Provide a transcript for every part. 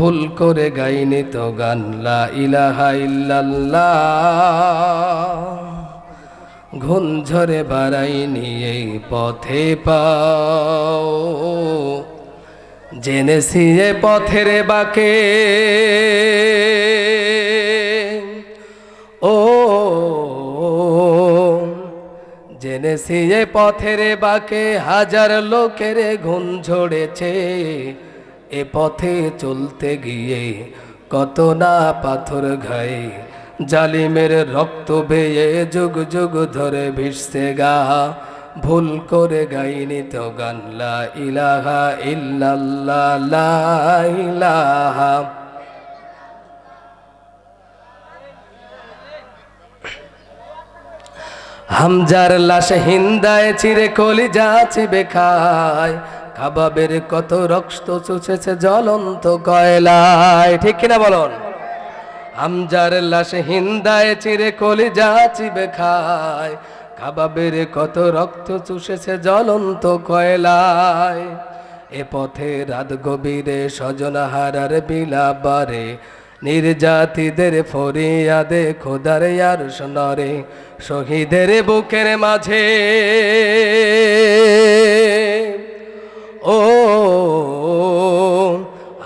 ভুল করে গাইনি তো গান লা ইলাহা ইল্লাল্লাহ, ঘুণ ঝরে বাড়াইনি এই পথে পাও, জেনেছি এ পথের বাকে ও, জেনেছি এ পথের বাকে হাজার লোকের ঘুণ ঝরেছে, এ পথে চলতে গিয়ে কত না পাথর ঘায়ে, জালিমের রক্ত বেয়ে যুগ যুগ ধরে ভিসছে গা, ভুল করে গাইনি তো গান লা ইলাহা ইল্লাল্লাহ, লা ইলাহা। হামজার লাশ হিন্দায় চিরে কলিজা চিবে খায়, কাবাবের কত রক্ত চুষেছে জ্বলন্ত কয়লায়, ঠিক কিনা বলুন? হামজার লাশ হিন্দায় চিরে কলিজা চিবে খায়, কাবাবের কত রক্ত চুষেছে জ্বলন্ত কয়লায়। এ পথে রাত গভীরে স্বজন হারার বিলাবারে, নির্যাতিদের ফরিয়াদে খোদার আর সোনরে, শহীদের বুকের মাঝে ও,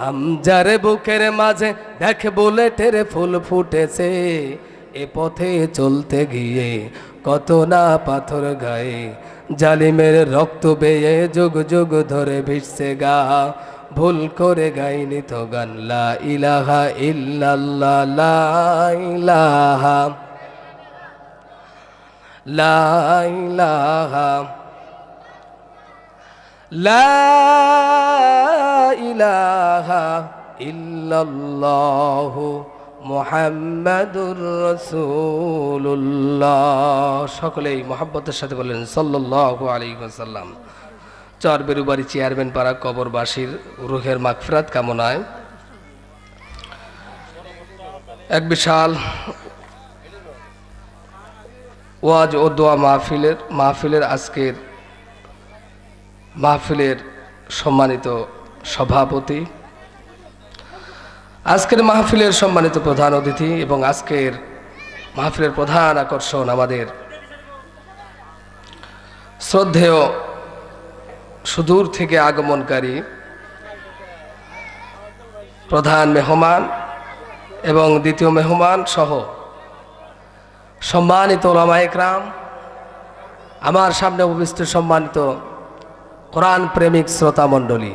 হামজার বুকের মাঝে দেখ বুলেটের ফুল ফুটেছে, এ পথে চলতে গিয়ে কত না পাথর গায়ে, জালিমের রক্ত বেয়ে যুগ যুগ ধরে ভিসছে গা, ভুল করে গাইনি তো গান লা ইলাহা ইল্লাল্লাহ, লা ইলাহা, লা ইলাহা, লা ইলাহা ইল্লাল্লাহু মুহাম্মাদুর রাসূলুল্লাহ। সকলেই মহব্বতের সাথে বলেন সাল্লাল্লাহু আলাইহি ওয়াসাল্লাম। চরবেরুবাড়ি চেয়ারম্যান পাড়া কবরবাসীর রুহের মাগফিরাত কামনায় এক বিশাল ওয়াজ ও দোয়া মাহফিলের আজকের মাহফিলের সম্মানিত সভাপতি, আজকের মাহফিলের সম্মানিত প্রধান অতিথি এবং আজকের মাহফিলের প্রধান আকর্ষণ আমাদের শ্রদ্ধেয় সুদূর থেকে আগমনকারী প্রধান মেহমান এবং দ্বিতীয় মেহমান সহ সম্মানিত উলামায়ে কেরাম, আমার সামনে উপস্থিত সম্মানিত কোরআন প্রেমিক শ্রোতা মণ্ডলী,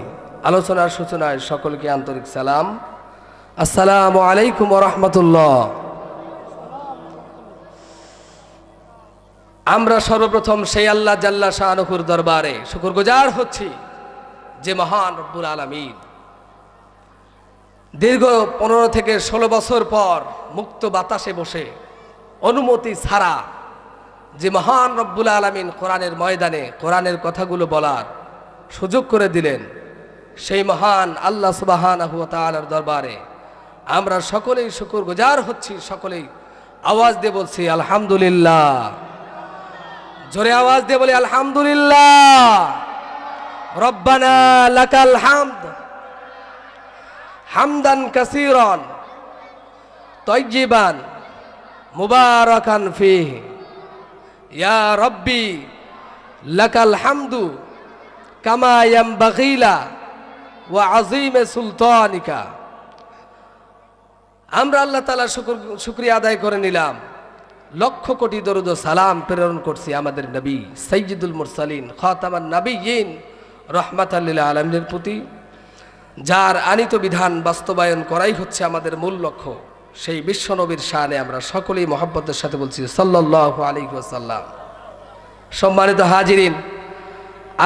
আলোচনার সূচনায় সকলকে আন্তরিক সালাম, আসসালামু আলাইকুম ওয়া রাহমাতুল্লাহ। আমরা সর্বপ্রথম সেই আল্লাহ জাল্লা শানুহুর দরবারে শুকরগুজার হচ্ছি যে মহান রব্বুল আলামিন দীর্ঘ 15 থেকে 16 বছর পর মুক্ত বাতাসে বসে অনুমতি ছাড়া যে মহান রব্বুল আলামিন কোরআনের ময়দানে কোরআনের কথাগুলো বলার সুযোগ করে দিলেন, সেই মহান আল্লাহ সুবহানাহু ওয়া তাআলার দরবারে আমরা সকলেই শুকরগুজার হচ্ছি। সকলেই আওয়াজ দিয়ে বলছি আলহামদুলিল্লাহ, জোরে আওয়াজ দিয়ে বলি আলহামদুলিল্লাহ। রব্বানা লাকাল হামদ হামদান কাসীরান তাইয়িবান মুবারাকান ফীহি, ইয়া রব্বি লাকাল হামদু কামা ইয়ামবাগী লা ওয়া আযীমে সুলতানিকা। আমরা আল্লাহ তাআলা শুকরিয়া আদায় করে নিলাম, লক্ষ কোটি দরুদ ও সালাম প্রেরণ করছি আমাদের নবী সাইয়্যিদুল মুরসালিন খাতামান নাবিয়্যিন রাহমাতাল লিল আলামিনের প্রতি, যার আনিত বিধান বাস্তবায়ন করাই হচ্ছে আমাদের মূল লক্ষ্য। সেই বিশ্ব নবীর শানে আমরা সকলেই মহব্বতের সাথে বলছি সাল্লাল্লাহু আলাইহি ওয়াসাল্লাম। সম্মানিত হাজিরিন,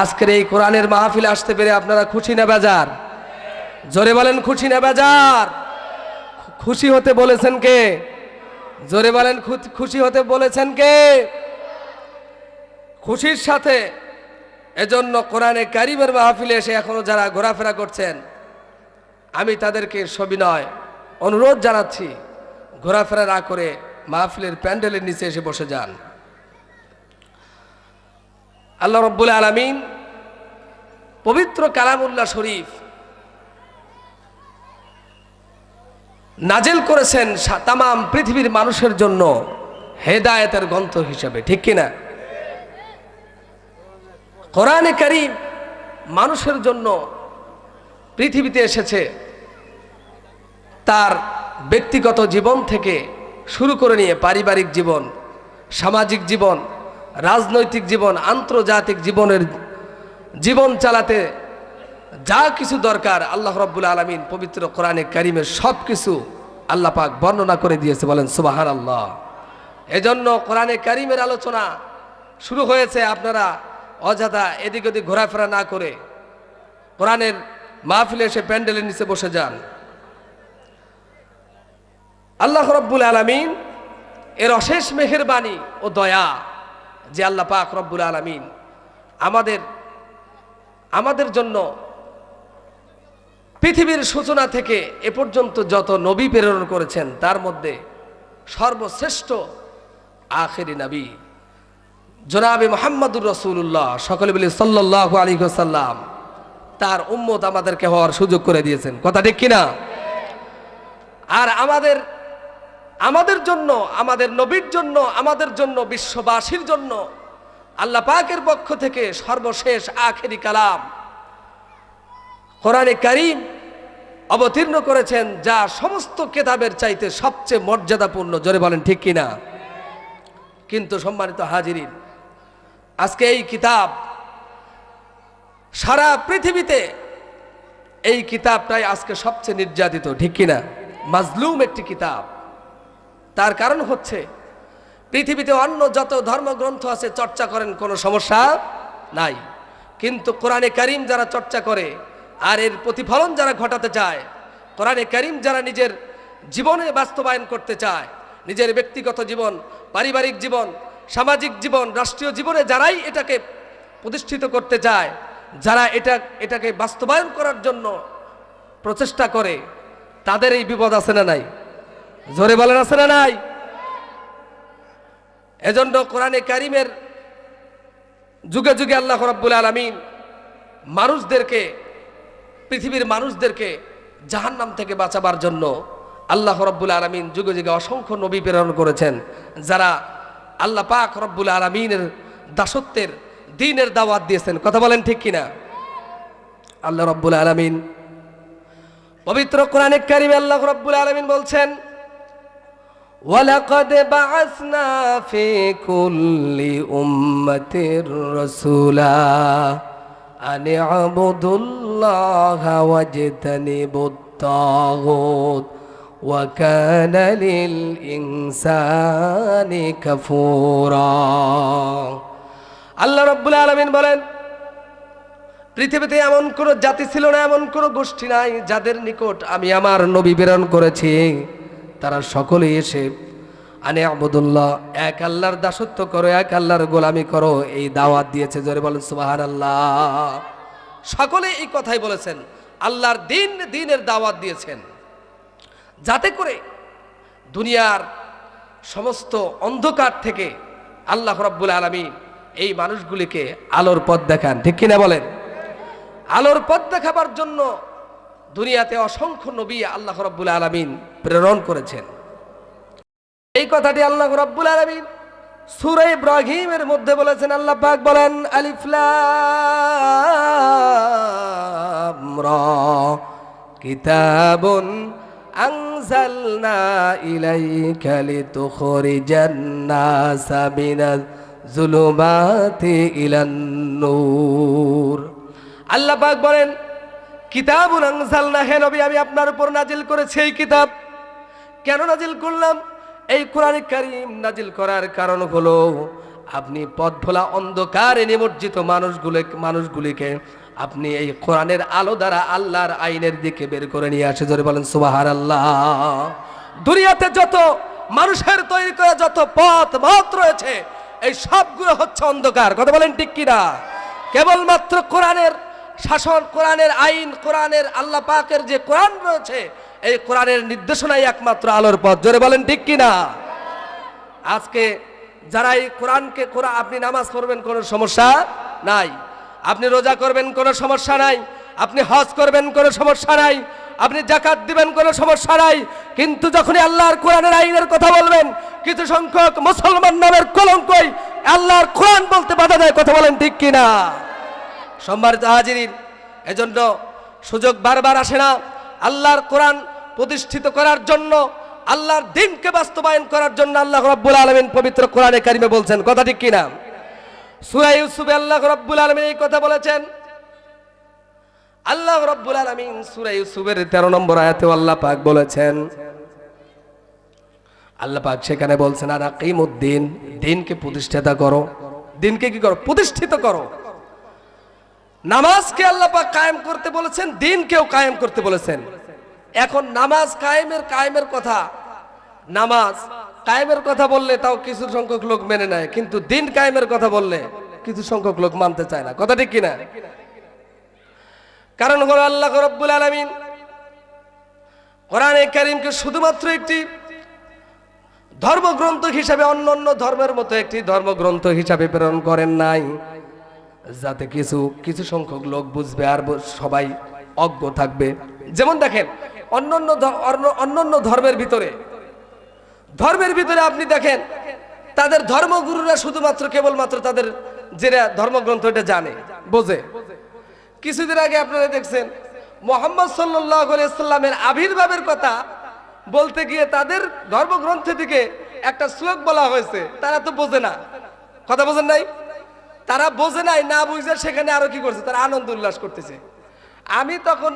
আজকের এই কোরআনের মাহফিলে আসতে পেরে আপনারা খুশি না বেজার? জোরে বলেন খুশি না বেজার? খুশি হতে বলেছেন কে? জোরে বলেন খুশি হতে বলেছেন কে? খুশির সাথে এজন্য কোরআনে কারিমের মাহফিলে এসে এখনো যারা ঘোরাফেরা করছেন, আমি তাদেরকে সবিনয় অনুরোধ জানাচ্ছি, ঘোরাফেরা না করে মাহফিলের প্যান্ডেলের নিচে এসে বসে যান। আল্লাহ রাব্বুল আলামিন পবিত্র কালামুল্লাহ শরীফ নাজিল করেছেন তামাম পৃথিবীর মানুষের জন্য হেদায়েতের গ্রন্থ হিসেবে, ঠিক কিনা? কোরআনে কারীম মানুষের জন্য পৃথিবীতে এসেছে তার ব্যক্তিগত জীবন থেকে শুরু করে নিয়ে পারিবারিক জীবন, সামাজিক জীবন, রাজনৈতিক জীবন, আন্তর্জাতিক জীবন চালাতে যা কিছু দরকার আল্লাহ রাব্বুল আলামিন পবিত্র কোরআনে কারীমের সব কিছু আল্লাহ পাক বর্ণনা করে দিয়েছে, বলেন সুবহানাল্লাহ। এজন্য কোরআনে কারীমের আলোচনা শুরু হয়েছে, আপনারা অযথা এদিক ওদিক ঘোরাফেরা না করে কোরআনের মাহফিলে এসে প্যান্ডেলের নিচে বসে যান। আল্লাহ রাব্বুল আলামিন এর অশেষ মেহেরবানি ও দয়া যে আল্লাহ পাক রব্বুল আলামিন আমাদের জন্য পৃথিবীর সূচনা থেকে এ পর্যন্ত যত নবী প্রেরণ করেছেন তার মধ্যে সর্বশ্রেষ্ঠ আখেরি নবী জনাবে মুহাম্মদুর রাসূলুল্লাহ, সকলে বলি সাল্লাল্লাহু আলাইহি ওয়াসাল্লাম, তার উম্মত আমাদেরকে হওয়ার সুযোগ করে দিয়েছেন, কথা ঠিক কিনা? আর আমাদের জন্য, আমাদের নবীর জন্য, আমাদের জন্য, বিশ্ববাসীর জন্য আল্লাহ পাকের পক্ষ থেকে সর্বশেষ আখেরি কালাম কোরআনে কারীম অবতীর্ণ করেছেন, যা সমস্ত কিতাবের চাইতে সবচেয়ে মর্যাদাপূর্ণ, জোরে বলেন ঠিক কিনা? কিন্তু সম্মানিত হাজিরিন, আজকে এই কিতাব সারা পৃথিবীতে এই কিতাবটাই আজকে সবচেয়ে নির্যাতিত, ঠিক কিনা? মাজলুম একটি কিতাব। তার কারণ হচ্ছে পৃথিবীতে অন্য যত ধর্মগ্রন্থ আছে চর্চা করেন, কোনো সমস্যা নাই, কিন্তু কোরআনে কারীম যারা চর্চা করে আর এর প্রতিফলন যারা ঘটাতে চায়, কোরআনে কারীম যারা নিজের জীবনে বাস্তবায়ন করতে চায়, নিজের ব্যক্তিগত জীবন, পারিবারিক জীবন, সামাজিক জীবন, রাষ্ট্রীয় জীবনে যারাই এটাকে প্রতিষ্ঠিত করতে চায়, যারা এটাকে বাস্তবায়ন করার জন্য প্রচেষ্টা করে, তাদের এই বিপদ আছে না নাই? জোরে বলেন আছে না নাই? এজন্য কোরআনে কারীমের যুগে যুগে আল্লাহ রাব্বুল আলামিন পৃথিবীর মানুষদেরকে জাহান্নাম থেকে বাঁচাবার জন্য আল্লাহ রাব্বুল আলামিন যুগে যুগে অসংখ্য নবী প্রেরণ করেছেন, যারা আল্লাহ পাক রব্বুল আলামিনের দাসত্বের দ্বীনের দাওয়াত দিয়েছেন, কথা বলেন ঠিক কিনা? আল্লাহ রাব্বুল আলামিন পবিত্র কোরআনে কারীমে আল্লাহ রাব্বুল আলামিন বলছেন, ওয়ালাকাদ বাআসনা ফি কুল্লি উম্মাতির রাসূলা আন ইবুদুল্লাহা ওয়াজতানিবুত তাগুত ওয়া কানা লিল ইনসানি কাফুরা। আল্লাহ রাব্বুল আলামিন বলেন, পৃথিবীতে এমন কোন জাতি ছিল না, এমন কোন গোষ্ঠী নাই যাদের নিকট আমি আমার নবী প্রেরণ করেছি, তারা সকলেই এসে আনে আবুদুল্লাহ, এক আল্লাহর দাসত্ব করো, এক আল্লাহর গোলামি করো, এই দাওয়াত দিয়েছে, জোরে বলেন সুবহানাল্লাহ। সকলে এই কথাই বলেছেন, আল্লাহর দ্বীনের দাওয়াত দিয়েছেন, যাতে করে দুনিয়ার সমস্ত অন্ধকার থেকে আল্লাহ রাব্বুল আলামিন এই মানুষগুলিকে আলোর পথ দেখান, ঠিক কিনা বলেন? আলোর পথ দেখাবার জন্য দুনিয়াতে অসংখ্য নবী আল্লাহ রাব্বুল আলামিন প্রেরণ করেছেন। এই কথাটি আল্লাহ রাব্বুল আলামিন সূরা ইব্রাহিমের মধ্যে বলেছেন। আল্লাহ পাক বলেন, আলিফ লাম রা কিতাবুন আনজালনা ইলাইকা লিতুখরিজান নাসা মিনাজ যুলুমাতি ইলান নূর। আল্লাহ পাক বলেন, কিতাবুন আনজালনা, হে নবী আমি আপনার উপর নাজিল করেছি এই কিতাব। কেন নাজিল করলাম? এই কোরআন কারীম নাজিল করার কারণ হলো আপনি পথভোলা অন্ধকারে নিমজ্জিত মানুষগুলিকে আপনি এই কোরআনের আলো দ্বারা আল্লাহর আইনের দিকে বের করে নিয়ে আসে, জোরে বলেন সুবহানাল্লাহ। দুনিয়াতে যত মানুষের তৈরি করা যত পথ রয়েছে এই সবগুলো হচ্ছে অন্ধকার, কথা বলেন ঠিক কিনা? কেবলমাত্র কোরআনের শাসন, কোরআনের আইন, কোরআনের আল্লাহ পাকের যে কোরআন রয়েছে এই কোরআনের নির্দেশনাই একমাত্র আলোর পথ, জোরে বলেন ঠিক কিনা? আজকে যারা এই আপনি নামাজ পড়বেন কোনো সমস্যা নাই, আপনি রোজা করবেন কোনো সমস্যা নাই, আপনি হজ করবেন কোনো সমস্যা নাই, আপনি যাকাত দিবেন, কোনো সমস্যা নাই, কিন্তু যখনই আল্লাহর কোরআনের আইনের কথা বলবেন, কিছু সংখ্যক মুসলমান নামের কলঙ্কই আল্লাহর কোরআন বলতে বাধা দেয়। কথা বলেন ঠিক কিনা? সম্মানিত হাজিরিন, এজন্য সুযোগ বারবার আসে না আল্লাহর কোরআন প্রতিষ্ঠিত করার জন্য, আল্লাহর দ্বীনকে বাস্তবায়ন করার জন্য। আল্লাহ রাব্বুল আলামিন পবিত্র কোরআনে কারিমে বলছেন, কথা ঠিক কিনা? সূরা ইউসুফে আল্লাহ রাব্বুল আলামিন এই কথা বলেছেন। আল্লাহ রাব্বুল আলামিন সূরা ইউসুফের 13 নম্বর আয়াতে আল্লাহ পাক বলেছেন, আল্লাহ পাক সেখানে বলছেন, আর আকিমুদ্দিন, দ্বীনকে প্রতিষ্ঠা করো। দ্বীনকে কি করো? প্রতিষ্ঠিত করো। নামাজকে আল্লাহ পাক কায়েম করতে বলেছেন, দ্বীনকেও কায়েম করতে বলেছেন। এখন নামাজ কায়েমের কথা, নামাজ কায়েমের কথা বললে তাও কিছু সংখ্যক লোক মেনে নেয়, কিন্তু দ্বীন কায়েমের কথা বললে কিছু সংখ্যক লোক মানতে চায় না। কথা ঠিক কিনা? কারণ হলো আল্লাহ রাব্বুল আলামিন কোরআনে কারীমকে শুধুমাত্র একটি ধর্মগ্রন্থ হিসাবে, অন্যান্য ধর্মের মতো একটি ধর্মগ্রন্থ হিসাবে প্রেরণ করেন নাই, যাতে কিছু সংখ্যক লোক বুঝবে আর সবাই অজ্ঞ থাকবে। যেমন দেখেন অন্যান্য ধর্মের ভিতরে আপনি দেখেন তাদের ধর্মগুরুরা শুধুমাত্র কেবলমাত্র তাদের যেটা ধর্মগ্রন্থ এটা জানে, বোঝে। কিছুদিন আগে আপনারা দেখছেন মুহাম্মদ সাল্লাল্লাহু আলাইহি ওয়াসাল্লামের আবির্ভাবের কথা বলতে গিয়ে তাদের ধর্মগ্রন্থ থেকে একটা শ্লোক বলা হয়েছে, তারা তো বোঝে না। কথা বোঝেন নাই? তারা বোঝে নাই, না বুঝে সেখানে আরো কি করছে, তারা আনন্দ উল্লাস করতেছে। আমি তখন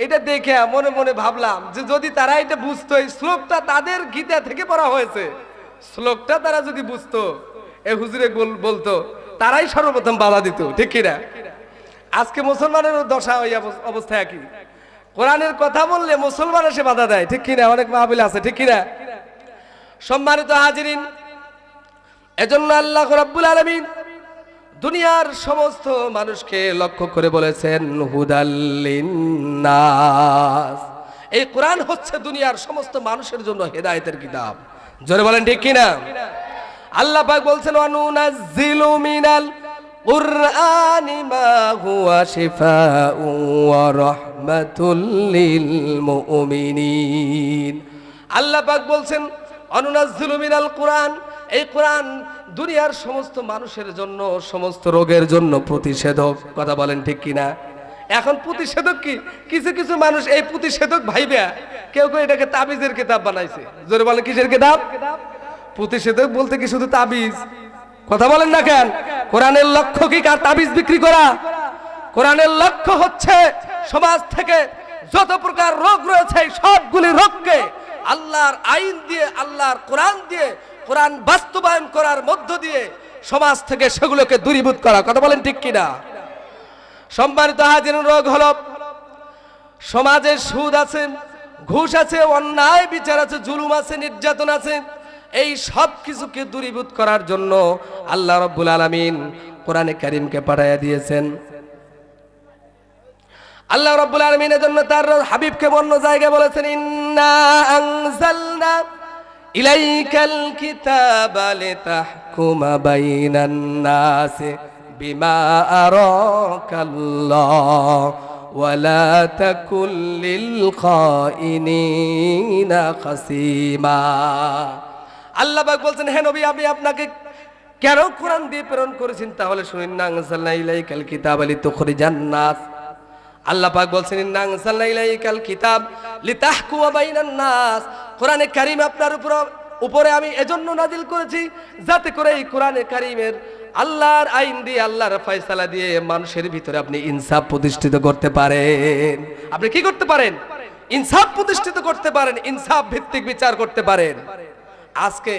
এটা দেখে মনে মনে ভাবলাম যে যদি তারা এটা বুঝতো, এই শ্লোকটা তাদের গীতা থেকে পড়া হয়েছে, শ্লোকটা তারা যদি বুঝতো, এ হুজুরে বলতো, তারাই সর্বপ্রথম বাধা দিত। ঠিক কিনা? আজকে মুসলমানের দশা ওই অবস্থা একই। কোরআনের কথা বললে মুসলমান এসে বাধা দেয়। ঠিক কিনা? অনেক মাহফিল আছে। ঠিক কিনা? সম্মানিত হাজিরিন, এজন্য আল্লাহ রাব্বুল আলামিন দুনিয়ার সমস্ত মানুষকে লক্ষ্য করে বলেছেন, হুদাল লিন্নাস। এই কোরআন হচ্ছে দুনিয়ার সমস্ত মানুষের জন্য হেদায়েতের কিতাব। জোরে বলেন ঠিক কিনা? আল্লাহ পাক বলছেন, ওয়ানুনাজ্জিলু মিনাল কুরআনি মা হুয়া শিফাউন ওয়া রাহমাতুল লিল মুমিনিন। আল্লাহ পাক বলছেন, ওয়ানুনাজ্জিলু মিনাল কুরআন, এই কোরআন দুনিয়ার সমস্ত মানুষের জন্য, সমস্ত রোগের জন্য প্রতিষেধক। কথা বলেন ঠিক কিনা? এখন প্রতিষেধক কি? কিছু মানুষ এই প্রতিষেধক ভাইবে কেউ এটাকে তাবিজের কিতাব বানাইছে। জোরে বলেন কিসের কিতাব? প্রতিষেধক বলতে কি শুধু তাবিজ? কথা বলেন না কেন? কোরআনের লক্ষ্য কি কার তাবিজ বিক্রি করা? কোরআনের লক্ষ্য হচ্ছে সমাজ থেকে যত প্রকার রোগ রয়েছে সবগুলি রোগকে আল্লাহর আইন দিয়ে, আল্লাহর কোরআন দিয়ে, কোরআন বাস্তবায়ন করার মধ্য দিয়ে সমাজ থেকে সেগুলোকে দূরীভূত করা। কথা বলেন ঠিক কিনা? সম্মানিত হাজির, রোগ হলো সমাজে সুদ আছে, ঘুষ আছে, অন্যায় বিচার আছে, জুলুম আছে, নির্যাতন আছে। এই সব কিছুকে দূরীভূত করার জন্য আল্লাহ রাব্বুল আলামিন কোরআনে কারীমকে পাঠাইয়া দিয়েছেন। আল্লাহ রাব্বুল আলামিন এর জন্য তার হাবিবকে অন্য জায়গায় বলেছেন, ইন্না আনজালনা ইলাইকাল কিতাবা লিতাহকুমা বাইনান নাসি বিমা আরাকাল্লাহ ওয়ালা তাকুল লিল খাইনিনা খাসিমা। আল্লাহ পাক বলছেন, হে নবী, আমি আপনাকে কেন কোরআন দিয়ে প্রেরণ করেছেন তাহলে শুনুন। ইন্না আনজালনা ইলাইকাল কিতাবা লিতুখরিজান নাস। আল্লাহ পাক বলছেন, ইন্না আনজালনা ইলাইকাল কিতাব লিতাহকুমা বাইনান নাস। কোরআনে কারীম আপনার উপরে আমি এজন্য নাজিল করেছি যাতে করে এই কোরআনে কারীমের আল্লাহর আইন দিয়ে, আল্লাহর ফয়সালা দিয়ে মানুষের ভিতরে আপনি ইনসাফ প্রতিষ্ঠিত করতে পারেন। আপনি কি করতে পারেন? ইনসাফ প্রতিষ্ঠিত করতে পারেন, ইনসাফ ভিত্তিক বিচার করতে পারেন। আজকে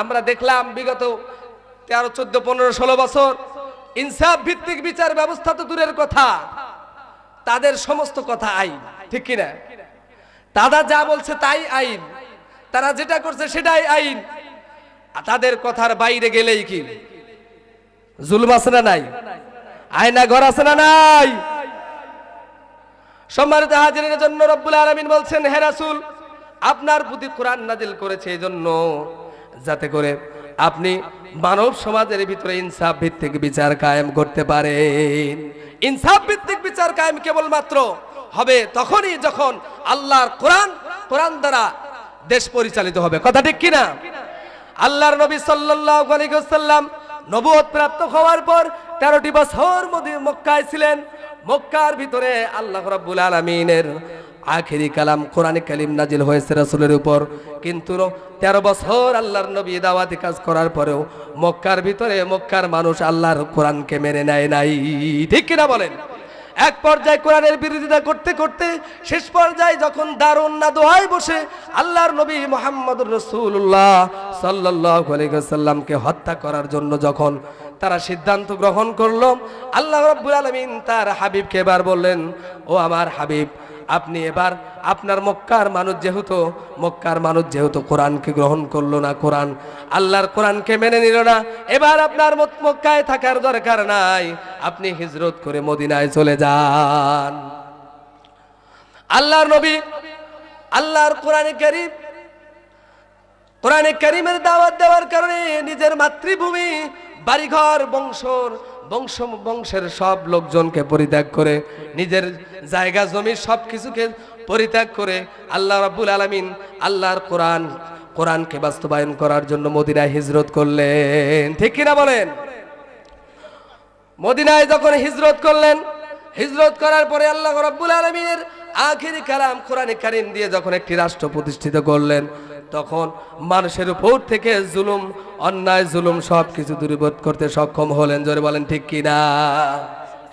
আমরা দেখলাম বিগত 13, 14, 15, 16 বছর ইনসাফ ভিত্তিক বিচার ব্যবস্থা তো দূরের কথা, তাদের সমস্ত কথা আইন। ঠিক কিনা? তারা যা বলছে তাই আইন, তারা যেটা করছে সেটাই আইন। তাদের কথার বাইরে গেলেই কি জুলুম আছে না নাই? আয়না ঘর আছে না নাই? সম্মানিত হাজিরের জন্য রব্বুল আলামিন বলছেন, হে রাসূল, আপনার প্রতি কোরআন নাজিল করেছে এই জন্য যাতে করে আপনি মানব সমাজের ভিতরে ইনসাফ ভিত্তিক বিচার কায়েম করতে পারেন। ইনসাফ ভিত্তিক বিচার কায়েম কেবলমাত্র হবে তখনই যখন আল্লাহর কোরআন দ্বারা দেশ পরিচালিত হবে। কথা ঠিক কিনা? আল্লাহর নবী সাল্লাল্লাহু আলাইহি ওয়াসাল্লাম নবুয়ত প্রাপ্ত হওয়ার পর 13টি বছর মক্কায় ছিলেন। মক্কার ভিতরে আল্লাহ রাব্বুল আলামিনের আখেরি কালাম কোরআনে কারীম নাজিল হয়েছে রাসূলের উপর। কিন্তু 13 বছর আল্লাহর নবী দাওয়াতি কাজ করার পরেও মক্কার ভিতরে মক্কার মানুষ আল্লাহর কোরআনকে মেনে নেয় নাই। ঠিক কিনা বলেন? এক পর্যায়ে কোরআনের বিরোধিতা করতে করতে শেষ পর্যায়ে যখন দারুন নাদোয়ায় বসে আল্লাহর নবী মুহাম্মদুর রাসূলুল্লাহ সাল্লাল্লাহু আলাইহি ওয়াসাল্লামকে হত্যা করার জন্য যখন তারা সিদ্ধান্ত গ্রহণ করলো, আল্লাহ রাব্বুল আলামিন তার হাবিবকে এবার বললেন, ও আমার হাবিব, আপনি এবার আপনার মক্কার মানুষ যেহেতু কোরআনকে গ্রহণ করলো না, আল্লাহর কোরআনকে মেনে নিল না, এবার আপনার মক্কায় থাকার দরকার নাই, আপনি হিজরত করে মদিনায় চলে যান। আল্লাহর নবী আল্লাহর কোরআনে কারীমের দাওয়াত দেওয়ার কারণে নিজের মাতৃভূমি, বাড়িঘর, বংশের সব লোকজনকে পরিত্যাগ করে, নিজের জায়গা জমি সবকিছুকে পরিত্যাগ করে আল্লাহ রাব্বুল আলামিন আল্লাহর কোরআনকে বাস্তবায়ন করার জন্য মদিনায় হিজরত করলেন। ঠিক কিনা বলেন? মদিনায় যখন হিজরত করলেন, হিজরত করার পরে আল্লাহ রাব্বুল আলামিনের আখিরি কালাম কোরআনে কারীম দিয়ে যখন একটি রাষ্ট্র প্রতিষ্ঠিত করলেন, তখন মানুষের উপর থেকে জুলুম, অন্যায়, জুলুম সবকিছু দূরীভূত করতে সক্ষম হলেন। জোরে বলেন ঠিক কিনা?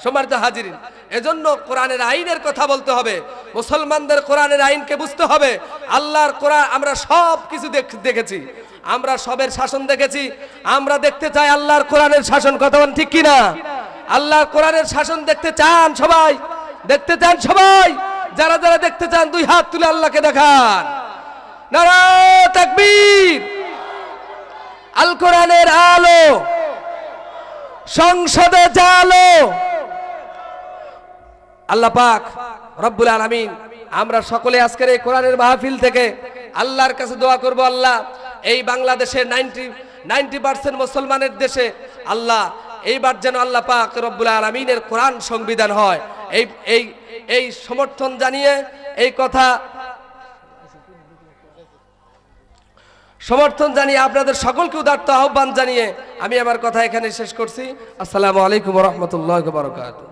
সম্মানিত হাজিরিন, এজন্য কোরআনের আইনের কথা বলতে হবে, মুসলমানদের কোরআনের আইনকে বুঝতে হবে। আল্লাহর কোরআন, আমরা সব কিছু দেখেছি, আমরা সবের শাসন দেখেছি, আমরা দেখতে চাই আল্লাহর কোরআনের শাসন। কথা বলেন ঠিক কিনা? আল্লাহর কোরআনের শাসন দেখতে চান সবাই? দেখতে চান সবাই? যারা যারা দেখতে চান দুই হাত তুলে আল্লাহকে দেখান। নারায়ে তাকবীর। আল কোরআনের আলো সংসদে জালো। আল্লাহ পাক রব্বুল আলামিন, আমরা সকলে আজকের এই কোরআনের মাহফিল থেকে আল্লাহর কাছে দোয়া করব, আল্লাহ এই বাংলাদেশের 90% মুসলমানের দেশে আল্লাহ এইবার যেন আল্লাহ পাক রব্বুল আলামিনের কোরআন সংবিধান হয়। এই সমর্থন জানিয়ে, এই কথা সমর্থন জানিয়ে, আপনাদের সকলকে উদাত্ত আহ্বান জানিয়ে আমি আমার কথা এখানে শেষ করছি। আসসালামু আলাইকুম ওয়া রাহমাতুল্লাহি ওয়া বারাকাতুহু।